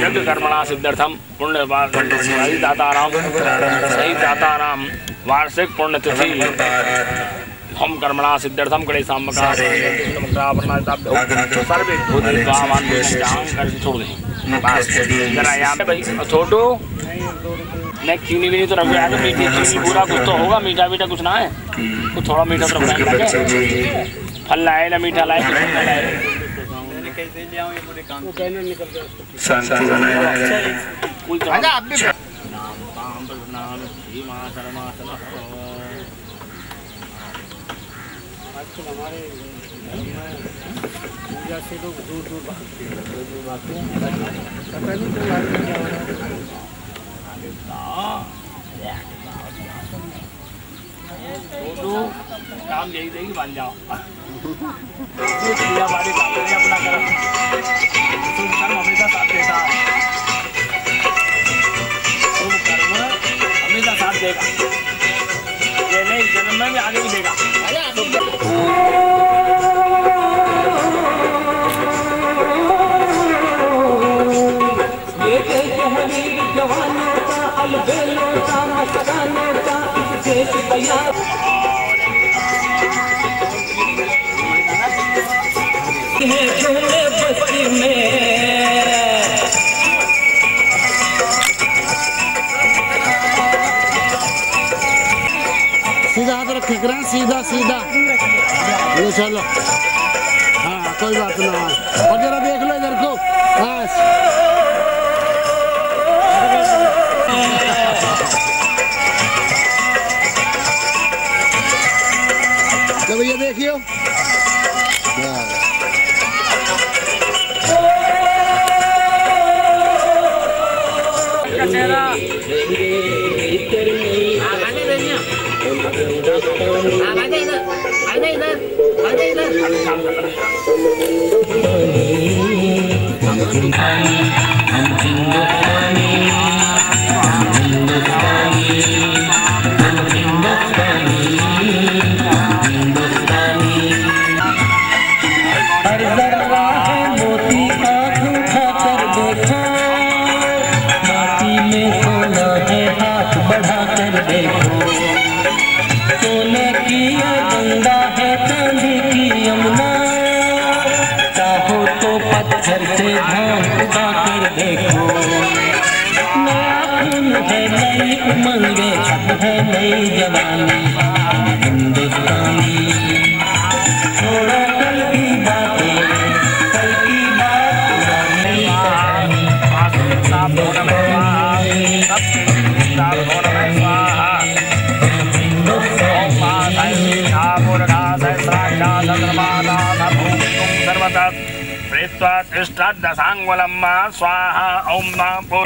यज्ञ कर्मणा सिद्ध्यर्थम पुण्य सही दाताराम वार्षिक पुण्यतिथि हम कर्मणा सिद्ध्यर्थम क्लेशाम सर्वे छोड़ दें जरा यहाँ पे भाई छोटू नहीं चीनी भी नहीं तो रख तो मीठी चीनी पूरा कुछ तो होगा मीठा मीठा कुछ ना है कुछ थोड़ा मीठा तो रखना फल लाए ना मीठा लाए पूजा से लोग दूर दूर भागते हैं काम यही देगी बन जाओ अपना कर्म हमेशा साथ देता है कर्म हमेशा साथ देगा ये नहीं जन्म में भी आगे भी देगा सीधा हाथ रखे करें सीधा सीधा चलो चलो, हाँ कोई बात ना। और जरा देख लो इधर को बस। तो भैया देखियो दशांगुलम्मा स्वाहा ओम नमो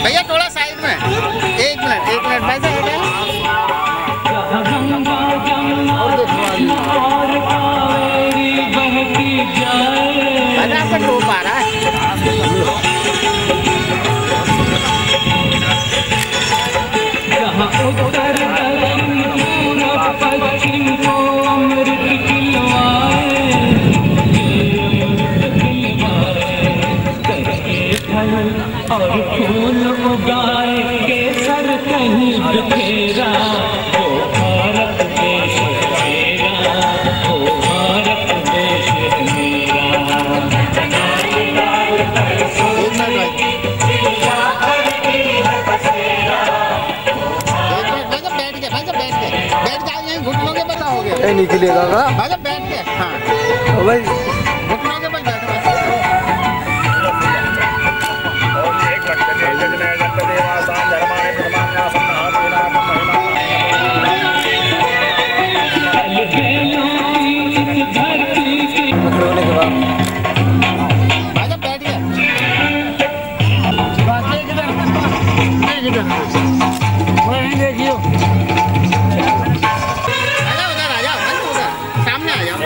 भैया थोड़ा साइड में, एक मिनट भाई साहब आपका टोप आ रहा है। और फूल उगाए केसर कहीं बिखेरा, वो भारत देश मेरा, वो भारत देश मेरा। बैठ जाइए, घुटनों के बताओगे नहीं निकलेगा भाई, बैठ के। हाँ भाई घुटनों के बल बैठो। धर्म आजा बैठ गया बस एक इधर वो यहीं देखियो आजा उधर सामने आ जाओ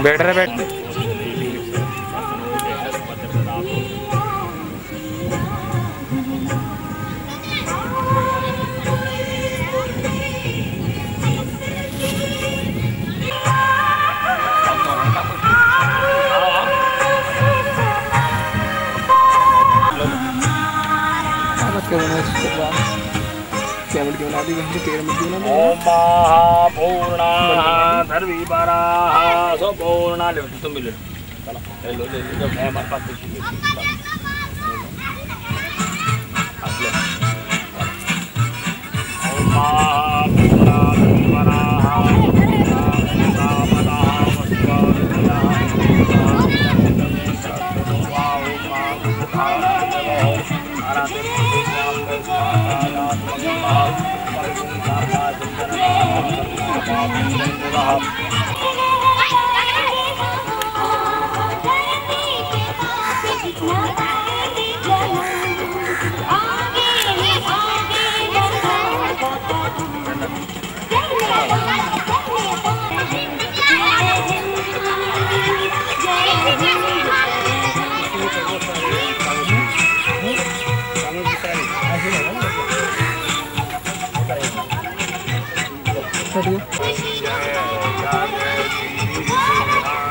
बैठ रहे बैठ ओम महापूर्णा धर्मी पराः स्वपूर्णा ले तुम भी ले चलो ले लो मैं हमारे पास देखिए ओम महापूर्णा धर्मी पराः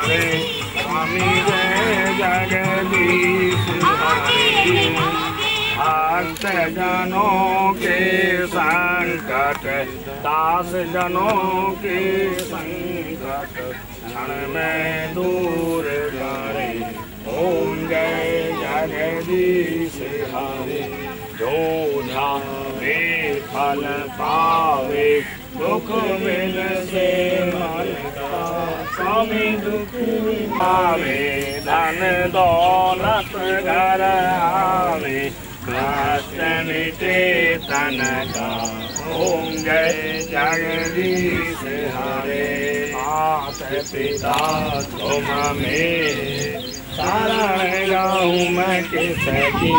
स्वामी जय जगदीश भक्त जनों के संकट दास जनों के संकट क्षण में दूर करे ओम जय जगदीश हरे जो ध्यावे फल पावे दुख मिल से मन का स्वामी दुख पावे धन दौलत घर आवे कष्ट मिटे तन का ओम जय जगदीश हरे मात पिता तुम मेरे सारण गाऊं मैं किसकी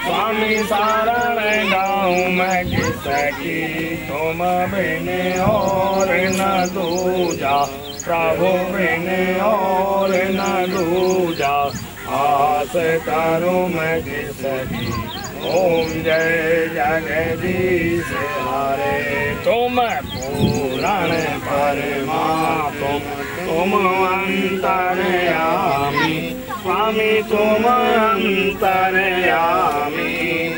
स्वामी सारण गाऊं मैं किसकी तुम बिन और न दूजा प्रभु बिन और न दूजा आस करूं मैं किसकी ओम जय जगदीश हरे तुम पूरण परमात्मा तुम अंतर्यामी स्वामी तुम अंतर्यामी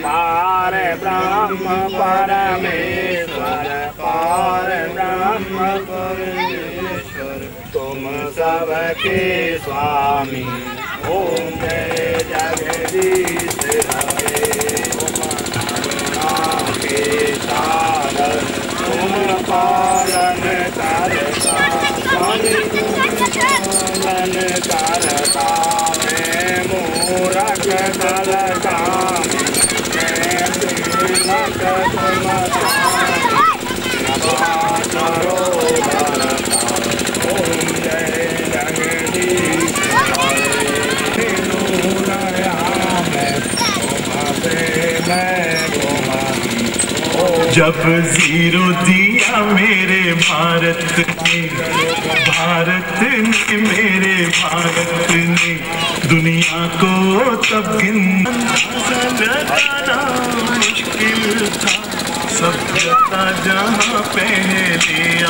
पार ब्रह्म परमेश्वर पार ब्रह्म परमेश्वर तुम सबके स्वामी ओम जय जगदीश हरे के सागर तुम पालन करता स्वामी पालन करता मैं मूरख कलता मैं तिलक तुम करो ओम जय जगदीश हरे जब जीरो दिया मेरे भारत ने मेरे भारत ने दुनिया को तब गिनना मुश्किल था सभ्यता जहाँ पहले आ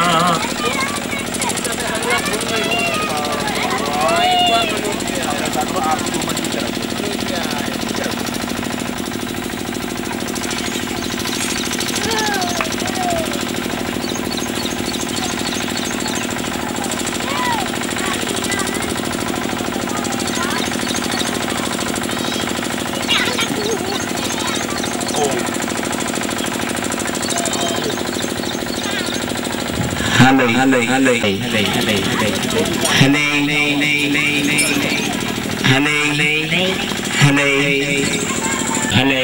Hello.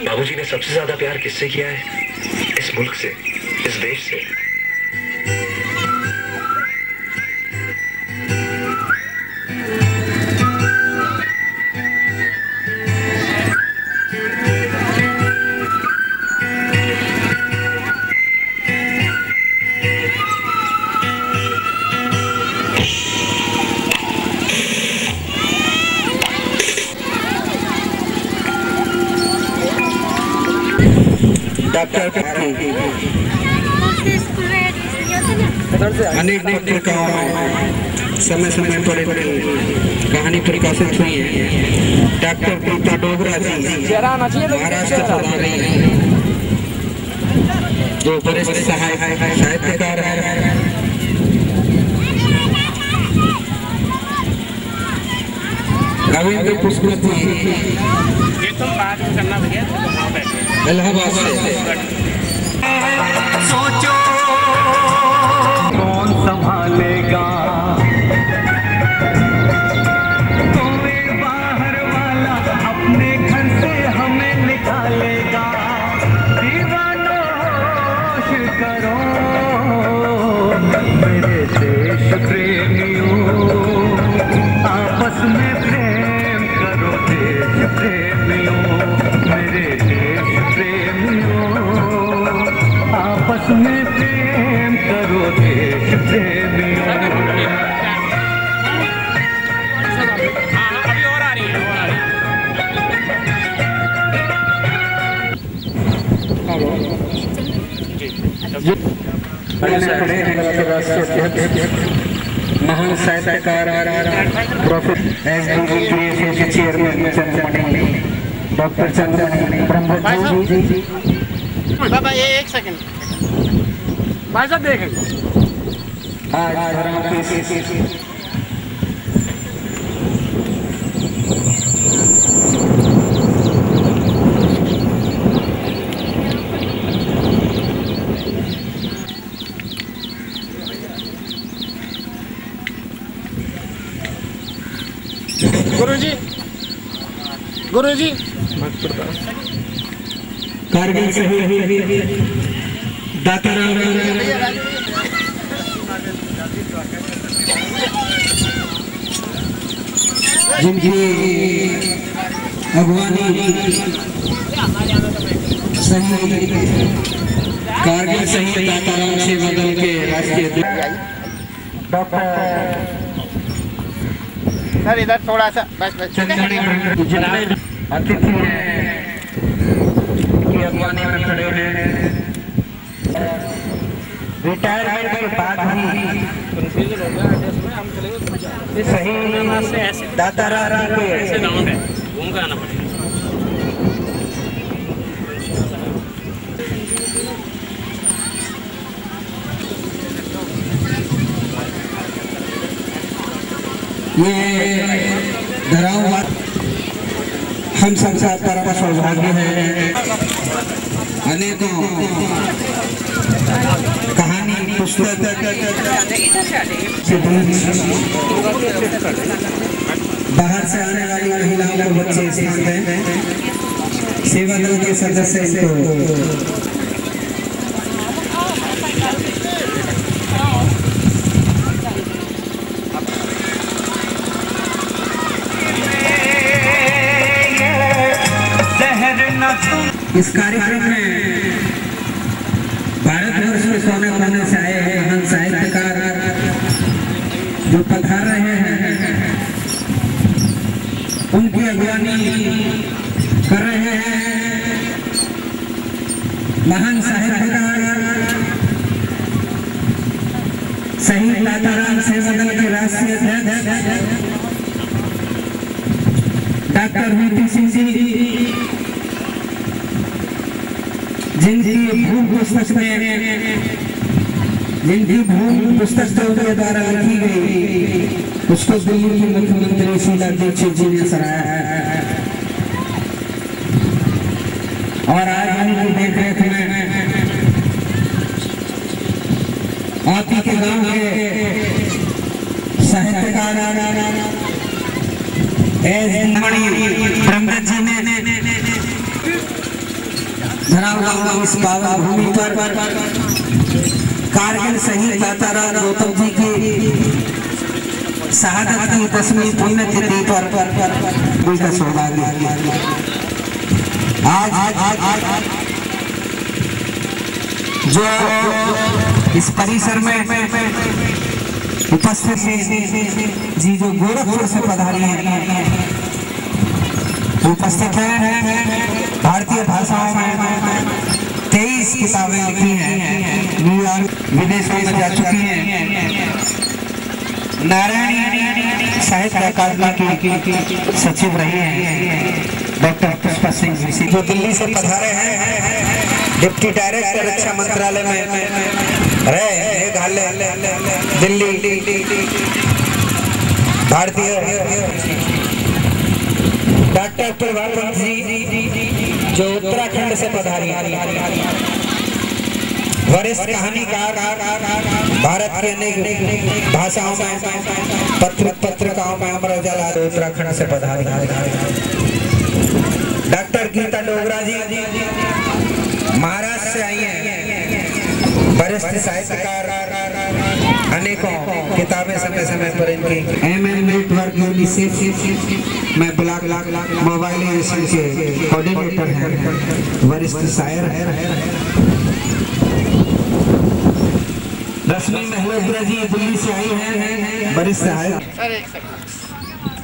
बाबूजी ने सबसे ज्यादा प्यार किससे किया है? इस मुल्क से, इस देश से। डॉक्टर अनेक पत्रिकाओं में समय समय पर कहानी प्रकाशित हुई है। डॉक्टर प्रीता डोगरा जी महाराष्ट्र प्रधानी जो वरिष्ठ साहित्यकार है। रविंद्र पुष्कर जी ये तुम बात करना भैया इलाहाबाद से। सोचो कौन संभालेगा कोई बाहर वाला अपने घर से हमें निकालेगा। दीवानों होश करो मेरे देश प्रेमियों, आपस में प्रेम करो देश प्रेमियों, मेरे देश प्रेमियों, आपस में प्रेम करो देश प्रेमियों। अभी और आ रही है, महान साहित्यकार प्रोफेसर एसडीजी के चेयरमैन चंद्रमणि डॉक्टर चंद्रमणि ब्रह्म जी। बाबा ये एक सेकंड भाई साहब देखें। गुरुजी कारगिल से दाताराम जिनकी अगवानी सही कारगिल शहीद दाताराम सेवा दल के राष्ट्रीय डॉक्टर सर इधर थोड़ा सा बस अतिथि की अगवानी में खड़े हैं। रिटायरमेंट के बाद भी सही दाताराम के घूम कर आना पड़ेगा। ये धराव हम सबका परम सौभाग्य है। अनेकों कहानी पुस्तक बाहर से आने वाली महिलाओं को बच्चे स्थान दें। सेवा दल के सदस्य इनको इस कार्यक्रम में भारतवर्ष में सोने खाने से आए हैं महान साहित्यकार जो पधार रहे हैं, उनकी अगवानी कर रहे हैं। महान साहित्यकार शहीद दाताराम सेवा दल के राष्ट्रीय अध्यक्ष डॉक्टर वीपी सिंह जी, जिनकी भूम पुस्तक उनके द्वारा लिखी गई, उसको दिल्ली के मुख्यमंत्री शीला दीक्षित जी ने सराहा है। और आज उनकी देखरेख में आपी के गांव के साहित्यकार ब्रह्मदत्त जी ने धराव गांव इस पावन भूमि पर कारगिल शहीद दाताराम गौतम जी की शहादत की 10वीं पुण्यतिथि पर उनका सौभाग्य आज जो इस परिसर में उपस्थित जी जो गोरखपुर से पधारी हैं, उपस्थित हैं। भारतीय भाषाओं में 23 किताबें लिखी हैं, न्यूयॉर्क विदेशों में जा चुकी हैं। नारायणी साहित्य अकादमी की सचिव रही हैं डॉक्टर पुष्पा सिंह जी, जो दिल्ली से पधारे हैं। डिप्टी डायरेक्टर रक्षा मंत्रालय में रहे, दिल्ली भारतीय। डॉक्टर प्रभाकर जी जो उत्तराखंड से पधारी, वरिष्ठ कहानीकार, भारत के अनेक भाषाओं में पत्रिकाओं में अमर उजाला उत्तराखंड से पधारी। डॉक्टर गीता डोगरा जी महाराष्ट्र से आई हैं, वरिष्ठ साहित्यकार, अनेकों किताबें समय समय पर इनकी MM नेटवर्क यूनिसेफ में ब्लॉक मोबाइलाइजेशन के कोऑर्डिनेटर हैं, वरिष्ठ शायर है। रश्मि महेश्वरी जी दिल्ली से आई हैं, वरिष्ठ शायर।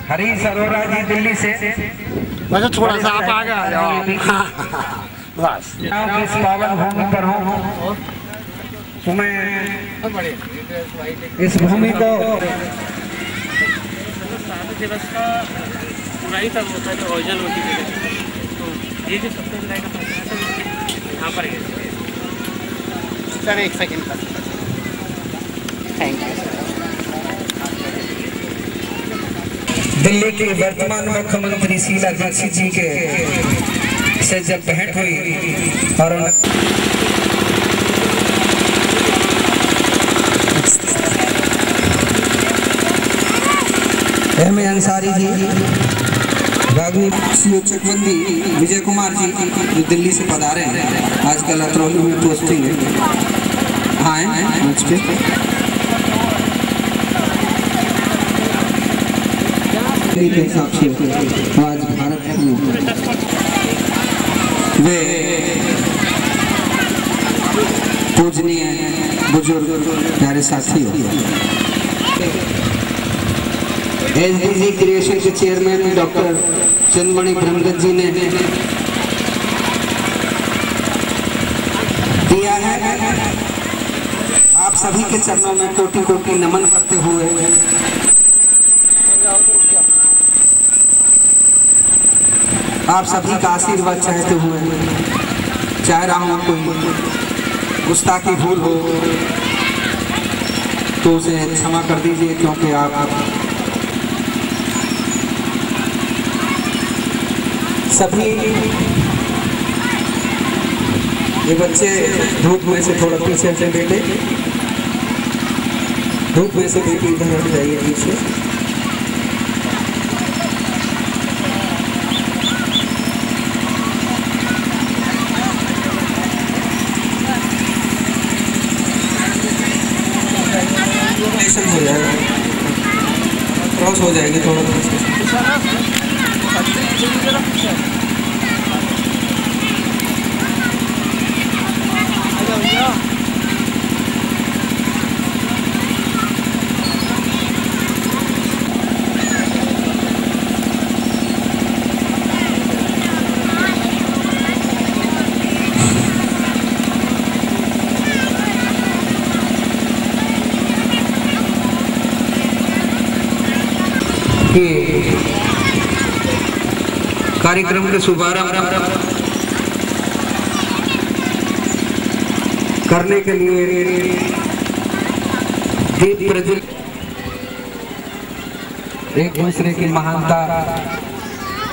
हरीश अरोरा जी दिल्ली से। वैसे थोड़ा सा आप आगे आ जाओ। बस इस पावन भूमि पर हूँ, तो मैं इस भूमि को दिवस का पूरा ही तब होता है जो ओरिजिनल होती है, तो ये जो 27 जुलाई का फंक्शन है यहाँ पर है सर। एक सेकेंड का थैंक यू सर। दिल्ली की वर्तमान मुख्यमंत्री शीला दीक्षित जी के से जब भेंट हुई और M.A. अंसारी जी, रागनी चकवंती, विजय कुमार जी जो दिल्ली से पधारे हैं, आजकल अतरौली में पोस्टिंग है। हाँ मुझके के हिसाब से आज भारत वे पूजनीय बुजुर्ग प्यारे साथी SDG क्रिएशन के चेयरमैन डॉक्टर चंद्रमणि ब्रह्मदत्त जी ने दिया है। आप सभी के चरणों में कोटि कोटि नमन करते हुए आप सभी का आशीर्वाद चाहते हुए चाह रहा हूँ कोई गुस्ताखी भूल हो तो उसे क्षमा कर दीजिए, क्योंकि आप सभी ये बच्चे धूप में से थोड़ा पीछे से बेटे, धूप में से बेटी इधर हट जाइए पीछे। हो जाएगा, क्रॉस हो जाएगी थोड़ा कार्यक्रम के शुभारंभ करने के लिए दीप प्रज्वलित, एक दूसरे की महानता,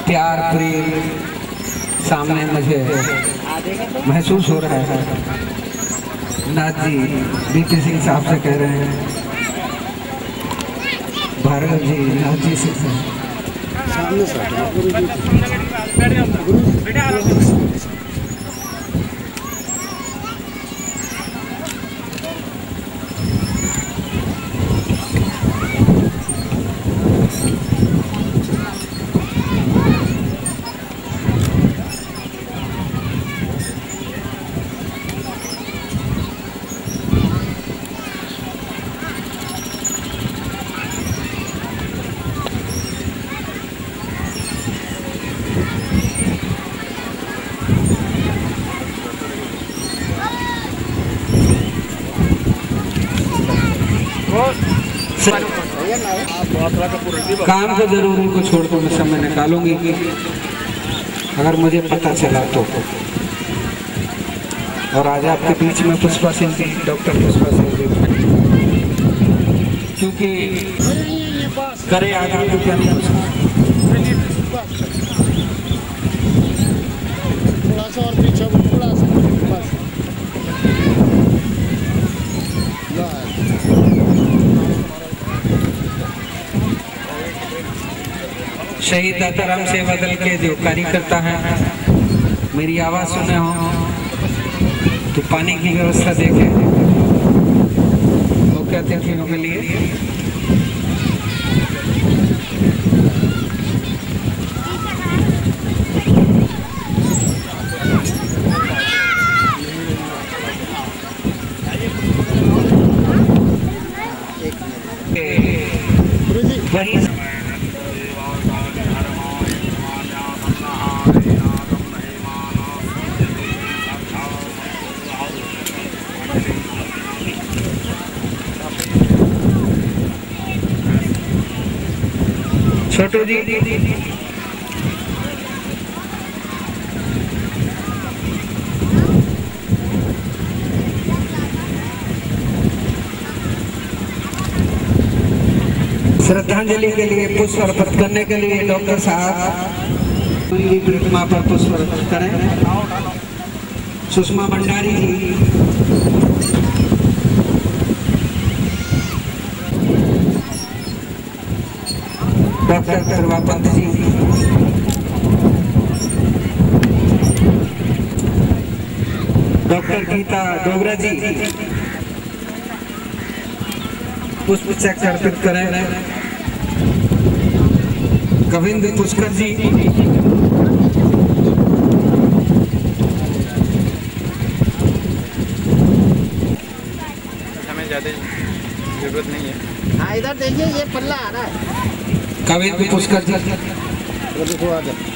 प्यार प्रेम सामने मुझे महसूस हो रहा है। नाथ जी बीपी सिंह साहब से कह रहे हैं, भारत जी नाथ जी से सामने से काम तो जरूरी को छोड़ कर मैं समय निकालूंगी अगर मुझे पता चला तो। और आज आपके बीच में पुष्पा सिंह जी, डॉक्टर पुष्पा सिंह जी, क्योंकि करे आदमी तो क्या नहीं हो सकता। थोड़ा सा और पीछे थोड़ा सा बस। शहीद दाताराम सेवा दल के जो कार्यकर्ता हैं मेरी आवाज़ सुने हो तो पानी की व्यवस्था देखें वो कहते हैं के लिए। वही छोटू जी श्रद्धांजलि के लिए पुष्प अर्पित करने के लिए डॉक्टर साहब उनकी प्रतिमा पर पुष्प अर्पित करें। सुषमा भंडारी जी, डॉक्टर प्रभापंत जी, डॉक्टर गीता डोगरा जी पुष्प चक्र अर्पित करें। गोविंद पुष्कर जी, हमें ज़्यादा जरूरत नहीं है। हाँ इधर देखिए ये पल्ला आ रहा है। गोविंद पुष्कर जी, देखो आ जाए।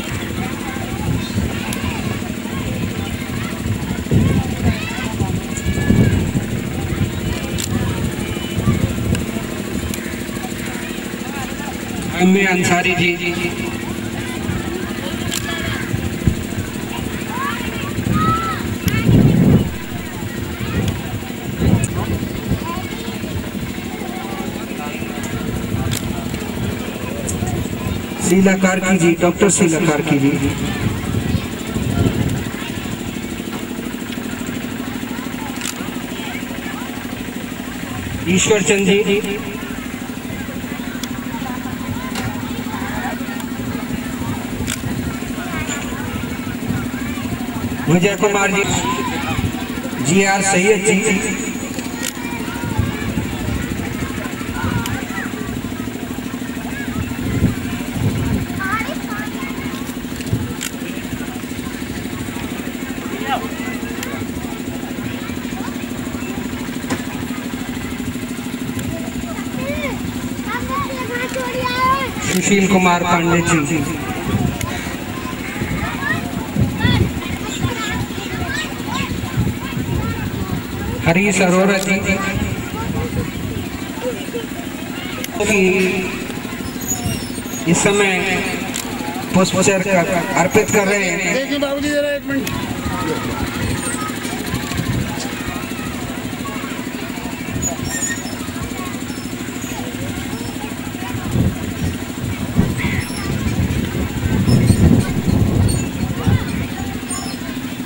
अम्मी अंसारी जी, शीला कार्की जी, डॉक्टर शीला कार्की जी, ईश्वर चंद जी, विजय कुमार जी, GR सैयद जी, सुशील कुमार पांडे जी, हरीश अरोरा जी, इस समय पुष्पचक्र अर्पित कर रहे हैं। देखिए बाबूजी जरा एक मिनट।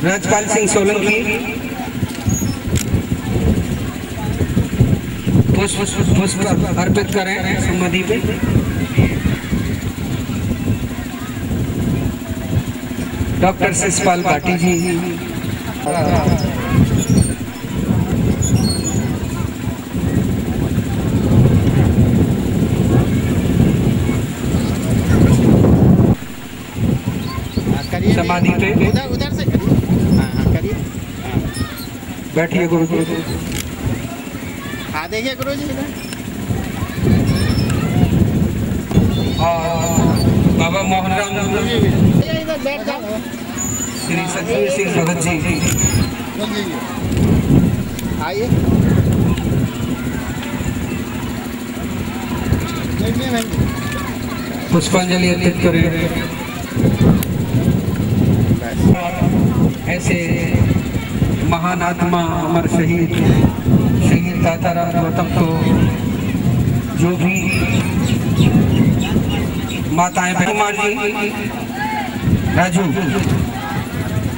राजपाल सिंह सोलंकी पुष्प अर्पित करें समाधि पे। डॉक्टर शिषपाल भाटी जी, समाधि पे उधर से करिए। हाँ करिए। बैठिए गुरु जी। हाँ देखिए गुरु जी इधर। और बाबा मोहन राम इधर बैठ जाओ। श्री सतवीर सिंह भगत जी, आइए। पुष्पांजलि अर्पित करें। ऐसे महान आत्मा अमर शहीद ताताराम गौतम को जो भी माताएं कुमार जी राजू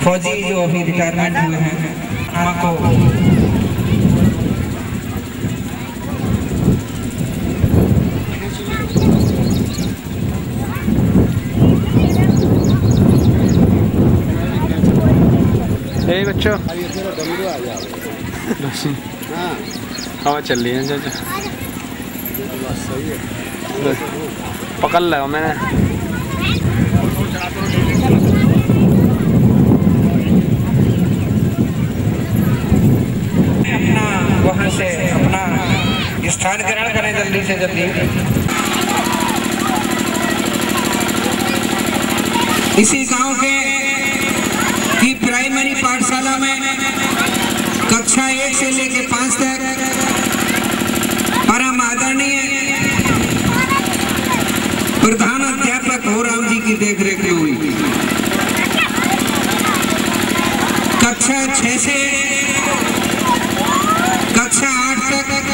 फौजी जो अभी रिटायरमेंट हुए हैं माँ को बच्चों हवा चल रही है चाचा पकड़ लगा मैंने अपना वहाँ से अपना स्थान ग्रहण करें जल्दी से जल्दी। इसी गांव के की प्राइमरी पाठशाला में कक्षा 1 से लेकर 5 तक परम आदरणीय प्रधान अध्यापक होराम जी की देखरेख में हुई। कक्षा 6 से कक्षा 8 तक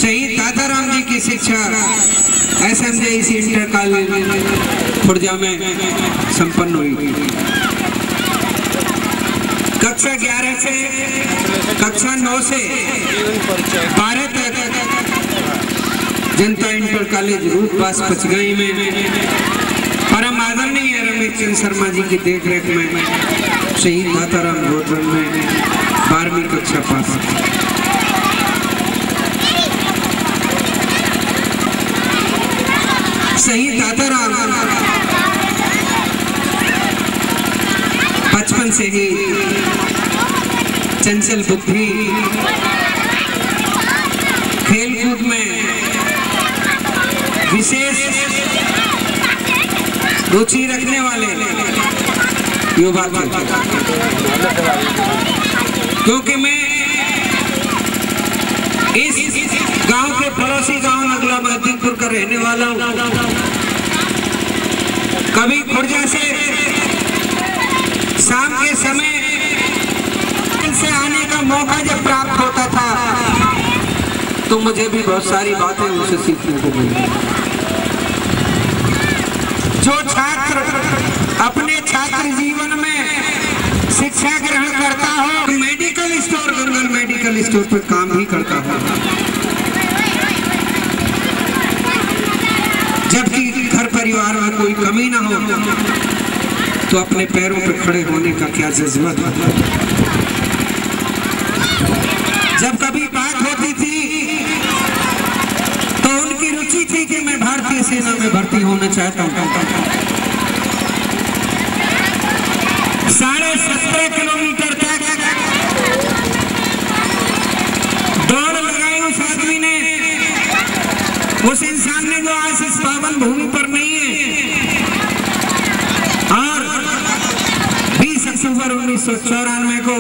शहीद ताताराम जी की शिक्षा SMJEC इंटर कॉलेज खुर्जा में संपन्न हुई। कक्षा 11 से कक्षा 9 से 12 तक जनता इंटर कॉलेज रूपबास पचगाई में परम आदरणीय रमेश चंद्र शर्मा जी की देखरेख में शहीद ताताराम गौतम में 12वीं कक्षा पास। शहीद ताताराम बचपन से ही चंचल बुद्धि खेलकूद में विशेष रुचि रखने वाले युवा थे। क्योंकि मैं इस गांव के पड़ोसी गांव नगला महदीपुर का रहने वाला हूं। कभी खुर्जा से शाम के समय से आने का मौका जब प्राप्त होता था तो मुझे भी बहुत सारी बातें उनसे सीखने को मिली। जो छात्र अपने छात्र जीवन में शिक्षा ग्रहण करता हो medical store Gangal medical store पर काम भी करता हो, जबकि घर परिवार में कोई कमी ना हो तो अपने पैरों पर खड़े होने का क्या जज्बा था। जब कभी बात होती थी तो उनकी रुचि थी कि मैं भारतीय सेना में भर्ती होना चाहता हूं। 17.5 किलोमीटर तक दौड़ लगाई उस आदमी ने, उस इंसान ने जो आज इस पावन भूमि पर नहीं है। और 20 अक्टूबर 1994 को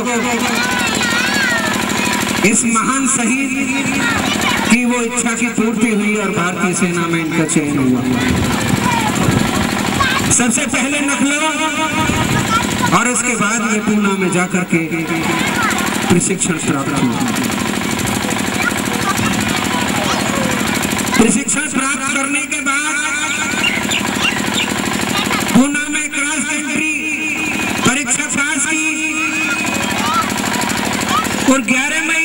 इस महान शहीद की वो इच्छा की पूर्ति हुई और भारतीय सेना में इनका चयन हुआ। सबसे पहले लखनऊ और उसके बाद में पूना में जाकर के प्रशिक्षण प्राप्त हुआ। प्रशिक्षण प्राप्त करने के बाद पूना में क्रॉस कंट्री परीक्षा पास की और 11 मई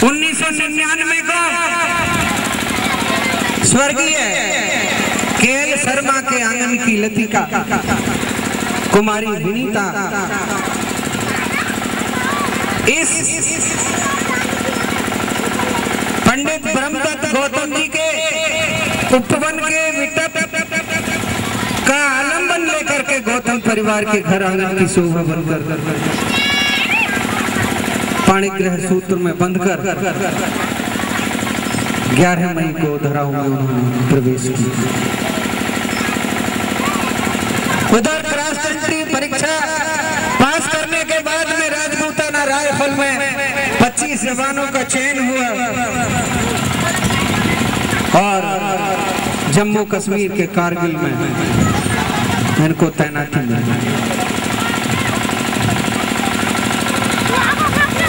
1999 को स्वर्गीय KL शर्मा के आंगन की लतिका कुमारी विनीता इस पंडित ब्रह्मदत्त गौतम जी के उपवन के विटप का आलम्बन लेकर के गौतम परिवार के घर आंगन की शोभा बनकर पाणिग्रह सूत्र में बंधकर 11 मई को धराऊ में उन्होंने प्रवेश किया। उधर क्रॉस कंट्री परीक्षा पास करने के बाद में राजपूताना राइफल में 25 36 जवानों का चयन हुआ और जम्मू कश्मीर के कारगिल में इनको तैनाती मिली।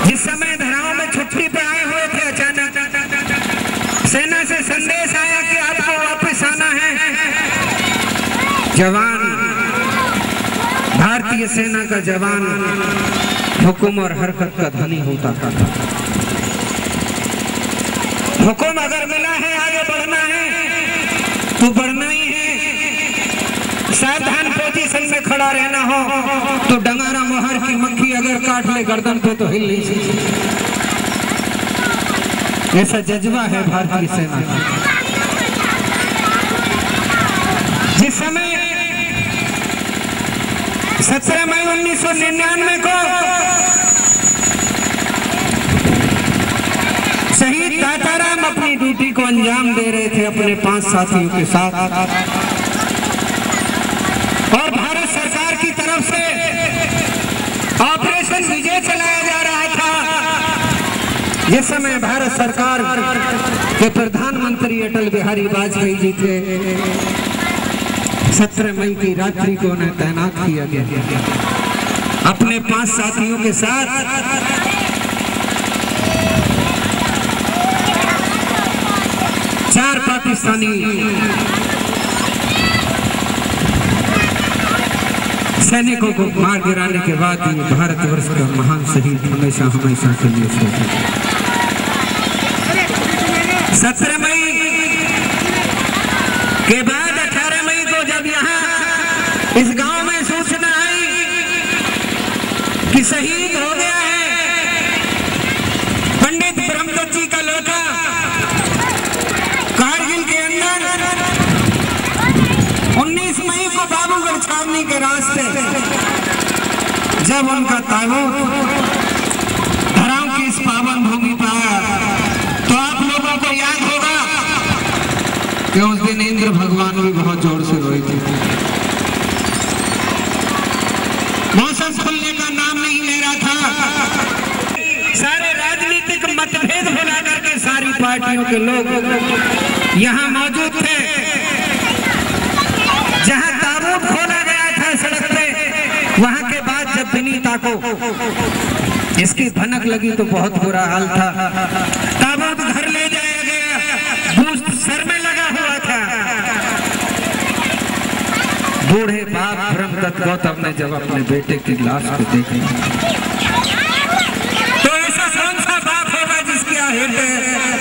जिस समय धराओं में छुट्टी पे आए हुए थे, अचानक सेना से संदेश आया कि आपको वापस आना है। जवान, भारतीय सेना का जवान हुक्म और हरकत का धनी होता था। हुक्म अगर मिला है आगे बढ़ना है तो बढ़ना ही है। सावधान पोजीशन में खड़ा रहना हो तो डंगारा मोहर की मक्खी अगर काट ले गर्दन पे तो हिल नहीं सकती। ऐसा जज्बा है भारतीय सेना का। जिस समय 17 मई 1999 को शहीद ताताराम अपनी ड्यूटी को अंजाम दे रहे थे अपने 5 साथियों के साथ, और भारत सरकार की तरफ से ऑपरेशन विजय चलाया जा रहा था। जिस समय भारत सरकार के प्रधानमंत्री अटल बिहारी वाजपेयी जी थे, 17 मई की रात्रि को उन्हें तैनात किया गया अपने 5 साथियों के साथ। चार पाकिस्तानी सैनिकों को मार गिराने के बाद ये भारतवर्ष का महान शहीद हमेशा हमेशा के लिए सो गए। 17 मई के बाद 18 मई को जब यहाँ इस गांव में सूचना आई कि शहीद हो गया है पंडित ब्रह्मदत्त जी का लड़का कारगिल के अंदर, 19 मई को बाबूगढ़ छावनी के रास्ते जब उनका ताबूत धराओं की इस पावन भूमि पर आया तो आप लोगों को याद होगा कि उस दिन इंद्र भगवान भी बहुत जोर से रोए थे। मौसम खुलने का नाम नहीं ले रहा था। सारे राजनीतिक मतभेद भुला करके सारी पार्टियों के लोग यहाँ मौजूद थे। जहाँ ताबूत खोला गया था सड़क पे, वहाँ के बाद जब विनीता को इसकी भनक लगी तो बहुत बुरा हाल था। ताबूत घर ले जाया गया, बूझ सर में लगा हुआ था। बूढ़े बाप ब्रह्मदत्त गौतम ने जब अपने बेटे की लाश को देखा तो ऐसा कौन सा बाप होगा जिसकी आहेट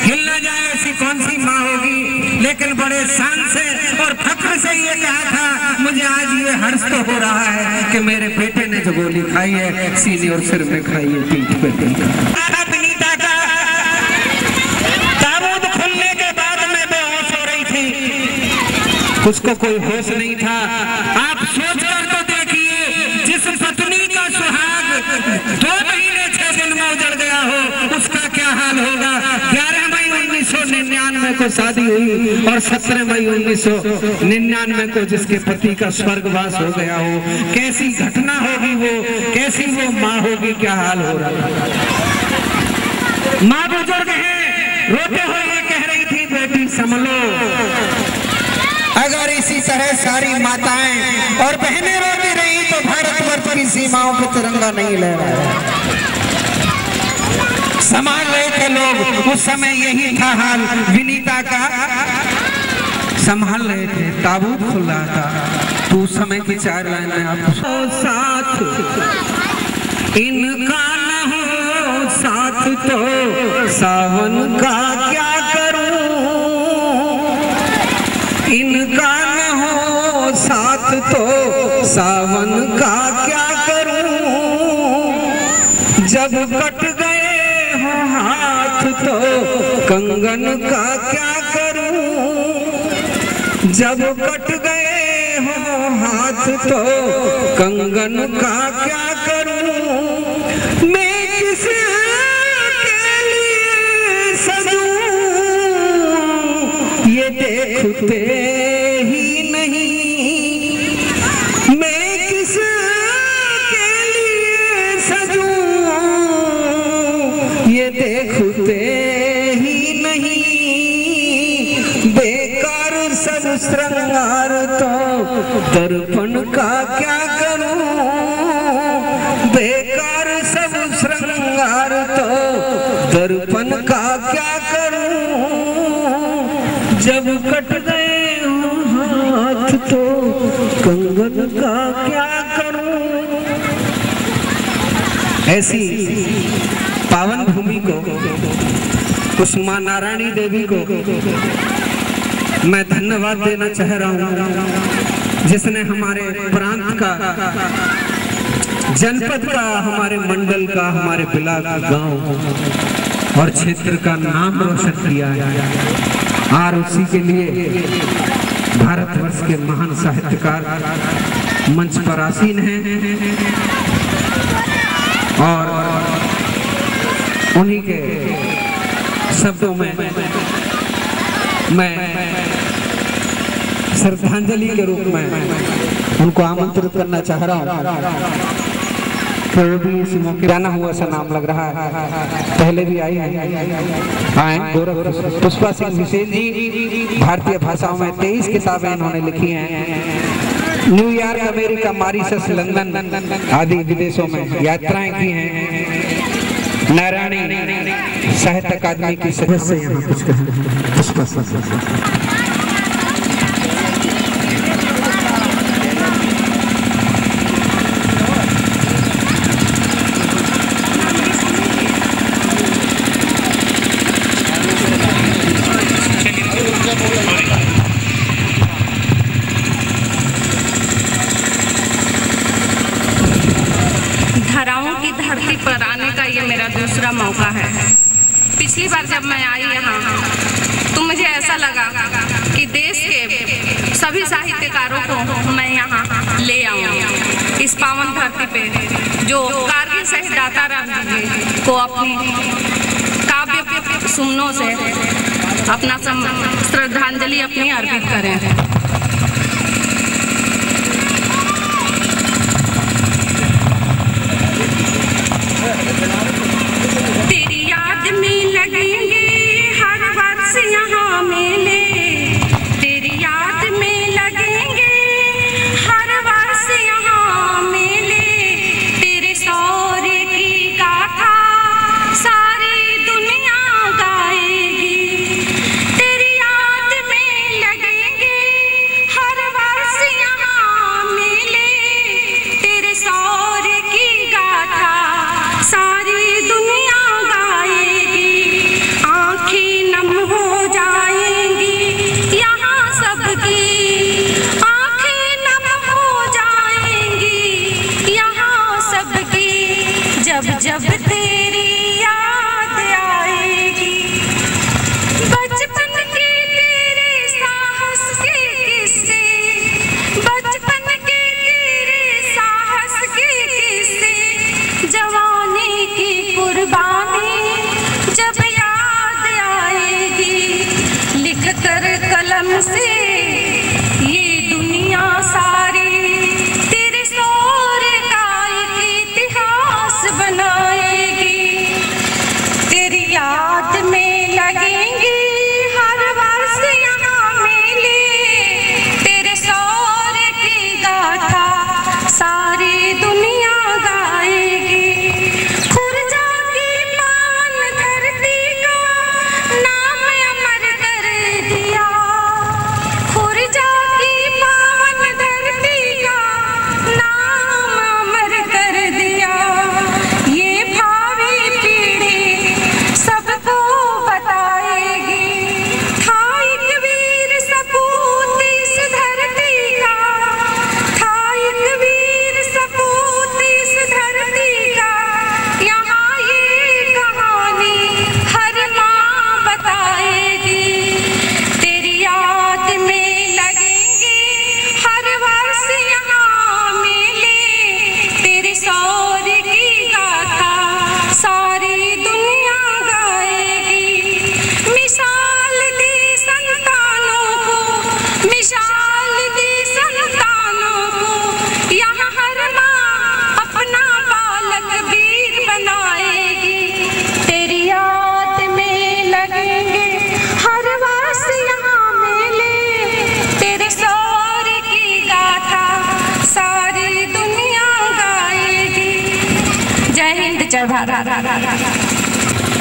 हिल न जाए, ऐसी कौन सी माँ होगी। लेकिन बड़े शान से और फख्र से ये कहा था, मुझे आज ये हर्ष तो हो रहा है कि मेरे बेटे ने जो गोली खाई है सीने और सिर में खाई है, पीठ पे विनीता का ताबूत खुलने के बाद में बेहोश हो रही थी, उसको कोई होश नहीं था। आप सोच कर तो देखिए, जिस पत्नी का सुहाग 2 महीने 6 दिन में उजड़ गया हो उसका क्या हाल होगा। 11 मई 1999 को शादी हुई और 17 मई 1999 को जिसके पति का स्वर्गवास हो गया हो, कैसी घटना होगी वो, कैसी वो माँ होगी, क्या हाल हो रहा है। माँ बुजुर्ग है, रोते हुए ये कह रही थी, बेटी संभलो। अगर इसी तरह सारी माताएं और बहनें रोती रही तो भारतवर्ष की सीमाओं पर तिरंगा नहीं लहराया। संभाल रहे थे लोग, उस समय यही था हाल विनीता का। संभाल रहे थे, ताबूत खुल रहा था तो उस समय की 4 लाइनें आपको साथ इनका न हो साथ तो सावन का क्या करूं, इनका न हो साथ तो सावन का क्या करूं, जब कट गए हो हाथ तो कंगन का क्या करूं, जब कट गए हो हाथ तो कंगन का क्या करूं, मैं किस के लिए सजूं, ये देखते ही नहीं, मैं किस के लिए सजूं, ये बेकार सब श्रृंगार तो दर्पण का क्या करूं, बेकार सब श्रृंगार तो दर्पण का क्या करूं, जब कट गए हाथ तो कंगन का क्या करूं। ऐसी पावन भूमि को, उस मां नारायणी देवी को मैं धन्यवाद देना चाह रहा हूं, जिसने हमारे प्रांत का, जनपद का, हमारे मंडल का, हमारे बिलाग गांव और क्षेत्र का नाम रोशन किया है। और उसी के लिए भारतवर्ष के महान साहित्यकार मंच पर आसीन हैं और उन्हीं के शब्दों में मैं श्रद्धांजलि के रूप में उनको आमंत्रित करना चाह रहा हूँ। तो भी इस मौके जाना हुआ सा नाम लग रहा है, पहले भी आई है। पुष्पा सिंह विशेष जी भारतीय भाषाओं में 23 किताबें इन्होंने लिखी हैं। न्यूयॉर्क, अमेरिका, मॉरिशस, लंदन आदि विदेशों में यात्राएं की हैं। नारायणी साहित्य अकादमी की सदस्य यहाँ कुछ धराओं की धरती पर आने का ये मेरा दूसरा मौका है। पिछली बार जब मैं आई यहाँ तो मुझे ऐसा लगा कि देश के सभी साहित्यकारों को मैं यहाँ ले आऊँ, इस पावन धरती पे जो कारगिल शहीद दाताराम जी को अपनी काव्य सुमनों से अपना श्रद्धांजलि अपनी अर्पित करें। तेरी याद में लगेंगे हर वर्ष यहाँ मेले, तेरी याद में लगेंगे हर वर्ष यहाँ मेले, तेरे शौर्य की गाथा सारी दुनिया गाएगी। तेरी याद में लगेंगे हर वर्ष यहाँ मेले, तेरे शौर्य की गाथा सारी दुनिया गाएगी।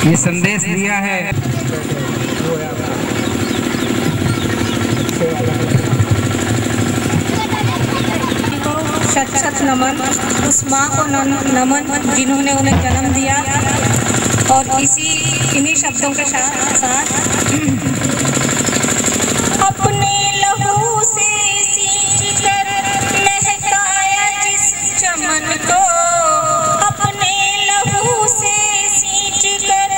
ये संदेश दिया है। सच सच नमन उस माँ को नमन जिन्होंने उन्हें जन्म दिया। और इन्हीं शब्दों के साथ अपने लहू से सींच कर महकाया जिस चमन को, अपने लहू से सींच कर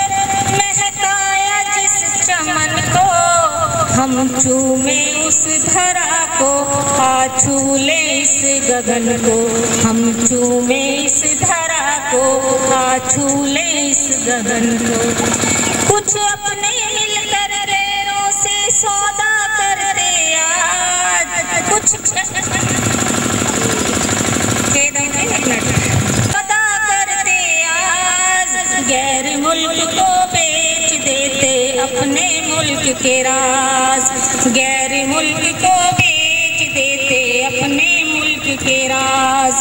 महकाया जिस चमन को, हम चूमे उस धरा को आ छू ले इस गगन को, हम चूमे इस धरा को आ छू ले इस गगन को। कुछ अपने मिलकर रेरों से सौदा करते आज, कुछ सौदा करते आज, गैर मुल्क को बेच देते अपने मुल्क के राज, गैर मुल्क को बेच देते अपने मुल्क के राज।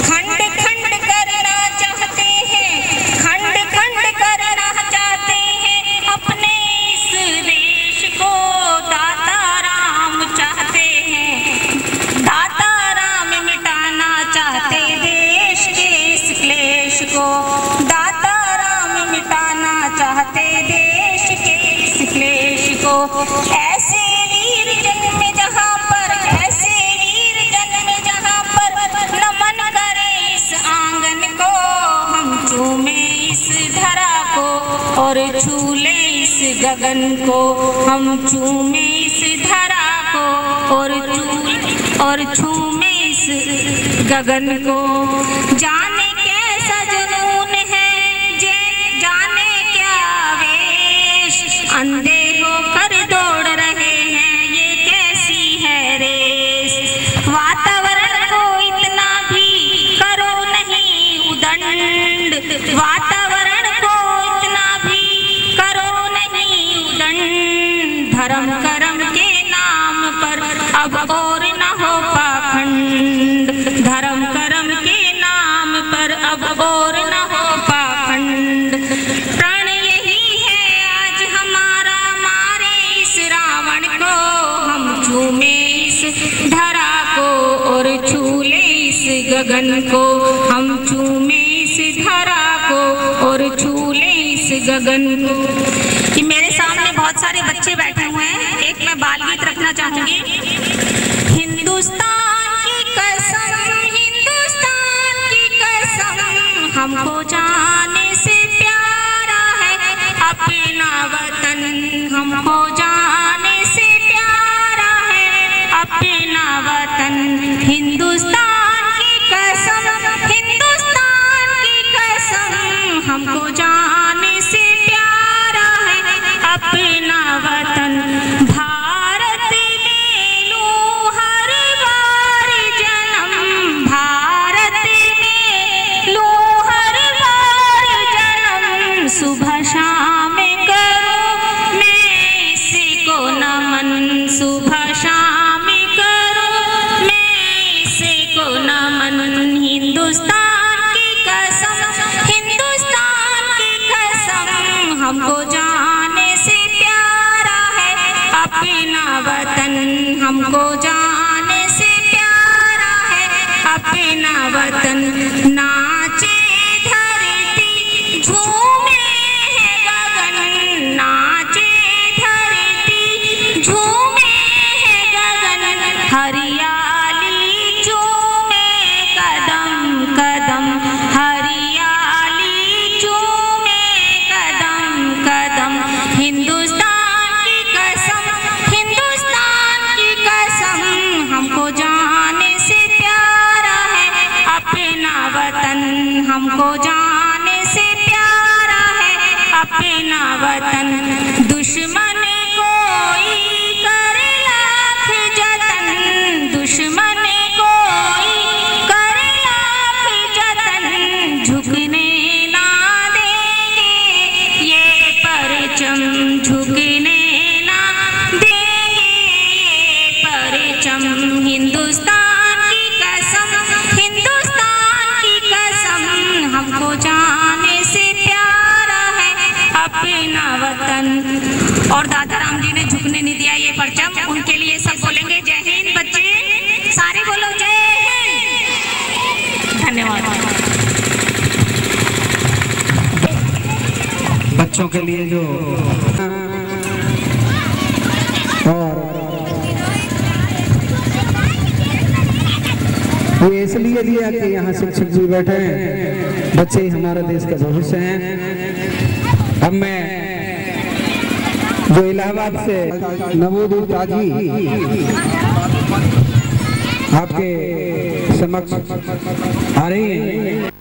खंड खंड करना चाहते हैं, खंड खंड करना चाहते हैं अपने इस देश को, दाता राम चाहते हैं, दाता राम मिटाना चाहते देश के इस क्लेश को, दाता राम मिटाना चाहते देश के इस क्लेश को। ऐसे वीर जन्मे जहाँ पर, ऐसे वीर जन्मे जहाँ पर, नमन करे इस आंगन को, हम चूमे इस धरा को और छू ले इस गगन को, हम चूमे इस धरा को और छूमे इस गगन को। जाने कैसा जुनून है, जाने क्या वेश, अंधे होकर दौड़ रहे हैं, ये कैसी है रेस। वातावरण को इतना भी करो नहीं उदंड, वातावरण को इतना भी करो नहीं उदंड, धर्म कर्म के नाम पर अब और न हो पाखंड, धर्म कर्म के नाम पर अब और न हो पाखंड। प्रण यही है आज हमारा, मारे इस रावण को, हम चूमे इस धरा को और छू ले इस गगन को, हम चूमे इस धरा को और छू ले इस गगन को। कि मेरे सामने बहुत सारे बच्चे बैठे हुए हैं, एक मैं बाल गीत रखना चाहूंगी। हिंदुस्तान की कसम, हिंदुस्तान की कसम, हमको जाने से प्यारा है अपना वतन, हमको जाने से प्यारा है अपना वतन। हिंदुस्तान की कसम, हिंदुस्तान की कसम, हमको जाने से प्यारा है अपना वतन। भारत में लूं हर बार जन्म, भारत में लूं हर बार जन्म, सुबह शाम करूं मैं इसको नमन, सुबह शाम करूं मैं इसको नमन। हिंदुस्तान की कसम, हिंदुस्तान की कसम, हमको जाने से प्यारा है अपना वतन, हमको जाने से प्यारा है अपना वतन। नाचे धरती झूमे है गगन, नाचे धरती झूमे है गगन, हरियाली चूमे कदम कदम, हरियाली चूमे कदम कदम। हिंदुस्तान की कसम, हिंदुस्तान की कसम, हमको जाने से प्यारा है अपना वतन, हमको जाने से प्यारा है अपना वतन। दुश्मन कोई करे लाख जतन, दुश्मन कोई करे लाख जतन, झुकने ना देंगे ये परचम, झुकने ना देंगे ये परचम। हिंदुस्तान की कसम, हिंदुस्तान की कसम, हमको जाने से प्यारा है और दादा राम जी ने झुकने नहीं दिया ये परचम, उनके लिए सब बोलेंगे जय हिंद। बच्चे सारे बोलो जय हिंद। धन्यवाद। बच्चों के लिए जो और ये इसलिए दिया कि यहाँ शिक्षक जी बैठे हैं, बच्चे ही हमारे देश का भविष्य हैं। अब मैं जो इलाहाबाद से नवोदित ताजी आपके समक्ष आ रही है।